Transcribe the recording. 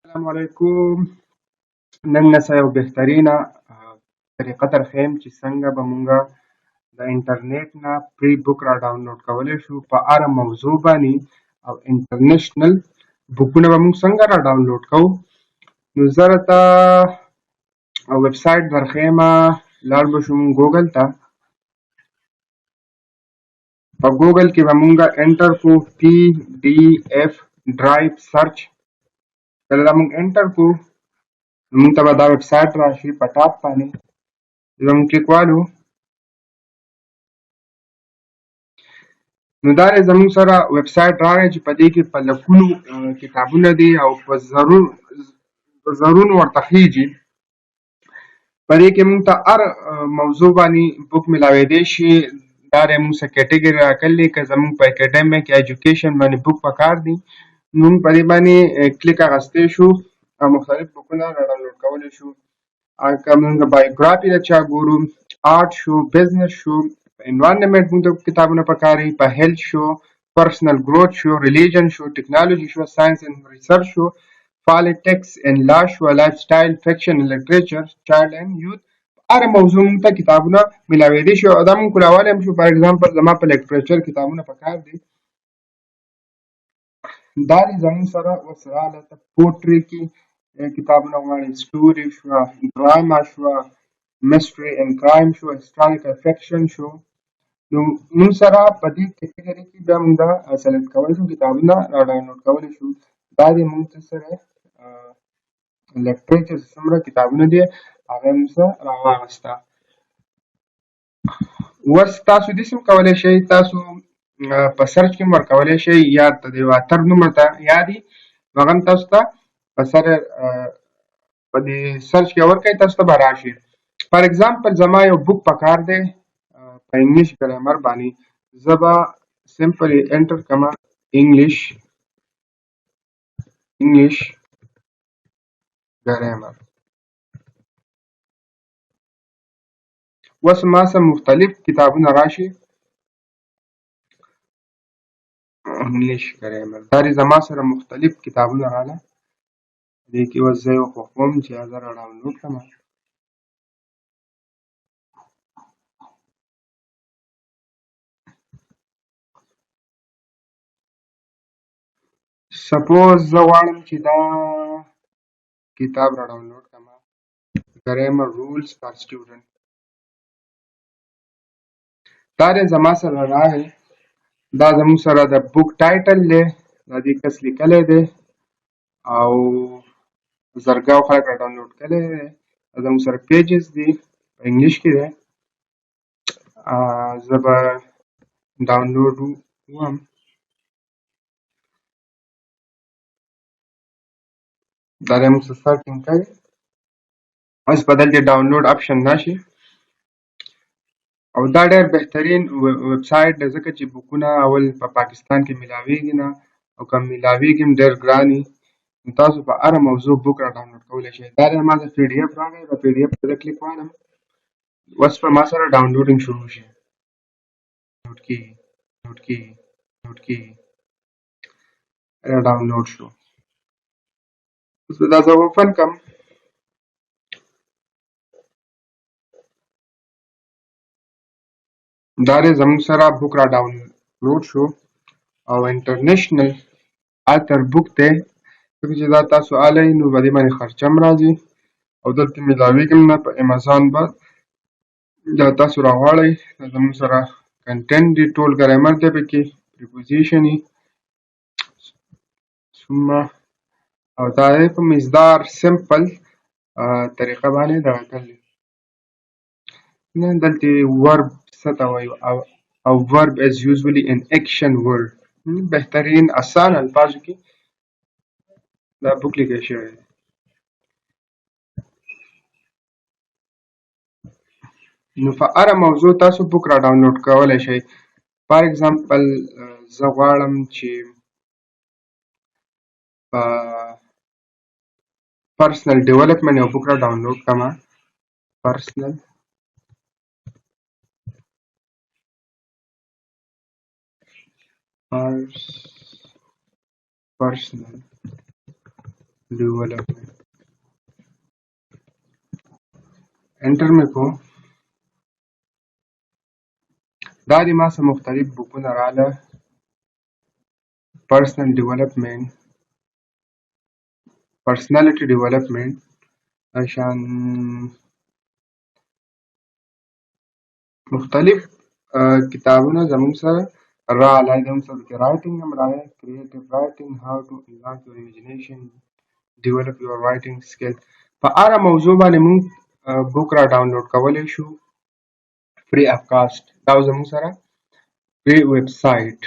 السلام علیکم. نن نسه یو بهترینه طریقه درښیم چې څنګه به مونږ د انټرنیټ نه پری بک را ډاونلوډ کولی شو په هره موضوع باندې او انټرنیشنل بکونه به مونږ څنګه را ډاونلوډ کوو. نو زه درته ویب سایټ درښیمه. لاړ به شو مونږ ګوګل ته. په ګوګل کې به مونږ انټر کو پی ډي اف ډرایو سرچ. کله دا مونږ انټر کو مونږ ته به دا ویب سایټ راشي په ټاپ باندې. زموږ کلیک والو نو دا دی زموږ سره ویب سایټ راغی چې په دې کې په لکونو کتابونه دي او په زرونو ورته خیږي. په دې کې موږ ته هر موضوع باندې بک ملاویدی شي. دا دی موږ څه کیټګري راکړلې که زموږ په اکیډمیک ایجوکیشن باندې بک پکار دي نو موږ په دې باندې کلیک اخیستی شو او مختلف بکونه را ډاونلوډ کولی شو. که موږ بایوګرافي د چا ګورو، آرټ شو، بزنس شو، انوایرنمنټ موږ ته کتابونه پکار دي، په هیلث شو، پرسنل گروث شو، ریلیجن شو، ټیکنالوژي شو، ساینس اینڈ ریسرچ شو، پالیټکس اینڈ لا شو، لایف سټایل، فکشن اینڈ لټریچر، چایلډ اینڈ یوث. هر موضوع موږ ته کتابونه ملاویدی شي او دا موږ کولاولی هم شو. فار ایگزامپل زما په لټریچر کتابونه پکار دي. دا دی زموږ سره اوس راغله ته پوټري کې کتابونه غواړي، سټوري شوه، ډراما شوه، مسټري اینډ کرایم شو، هسټوریکل فکشن شو. نو موږ سره په دې کیټګري کې بیا موږ دا سلیکټ کولی شو، کتابونه را ډاونلوډ کولی شو. دا دی موږ سره لټریچر څومره کتابونه دي هغه یې موږ سره راواغسته. اوس تاسو داسې هم کولی شئ، تاسو په سرچ کې هم ورکولی شئ یا د یو اتر نوم ورته یاد وي نو هغه هم تاسو ته په سر په دې سرچ کې ورکړئ، تاسو ته به راشي. فار ایگزامپل زما یو بک پکار دی په انګلیش ګرامر باندې. زه به سمپلی انټر کړم انګلیش ګرامر. اوس ما سره مختلف کتابونه راشي انګلیش ګرامر. دا دی زما سره مختلف کتابونه راغله. دې کې اوس زه یو خوښوم چې هغه را ډاونلوډ کړم. سپوز زه غواړم چې دا کتاب را ډاونلوډ کړم، ګرامر رولز فار سټوډنټ. دا دی زما سره راغی. دا زموږ سره د بک ټایټل دی، دا دې کس لیکلی دی او زرګاو خلک را ډاونلوډ کړی دی. دا زموږ سره پیجز دي په انګلیش کې دی. زه به ډاونلوډ وم. دا دی موږ سره سرچینګ کوي. اوس به دلته ډاونلوډ اپشن راشي او دا ډېر بهترین ویب سایټ دی ځکه چې بکونه اول په پاکستان کې ملاویږي نه او که ملاویږي هم ډېر ګران وي. نو تاسو په هره موضوع بک را ډاونلوډ کولی شئ. دا دی ما ته پی ډي اف راغی، په پی ډي اف زه کلیک والم. اوس به ما سره ډاونلوډینګ شروع شي. را ډاونلوډ شو. اوس به دا زه اوپن کړم. دا دی زموږ سره بک را ډاونلوډ شو او انټرنیشنل اتر بک دی ځکه چې دا تاسو الی نو په دې باندې خرچه هم راځي او دلته ملاویږي هم نه. په امازان به دا تاسو راغواړئ. دا زموږ سره کنټینټ دی، ټول ګرامر دی پکې، پریپوزیشن یې ثم او دا دی په مزدار سمپل طریقه باندې دغه کړی. دلته ورب څه ته وایو او ورب از یوزولي ان اکشن ورډ. بهترین اسان الفاظو کې دا بک لیکل شوی دی. نو په هره موضوع تاسو بک را ډاونلوډ کولی شئ. فار ایگزامپل زه غواړم چې په پرسنل ډیولپمنټ یو بک را ډاونلوډ کړم. پرسنل development. انټر مې کو. دا د ما څه مختلف بکونه رااله. پرسنالټي ډیولپمنٹ عشان مختلف کتابونه زموږ سره رااله. زموږ سره کې رایټینګ هم راغلی، کریټیو رایټینګ، هاو ټو انهانس یور امیجینیشن، ډیولپ یور رایټینګ سکل. په هره موضوع باندې موږ بک را ډاونلوډ کولی شو فري اف کاسټ. دا زموږ سره فري ویب سایټ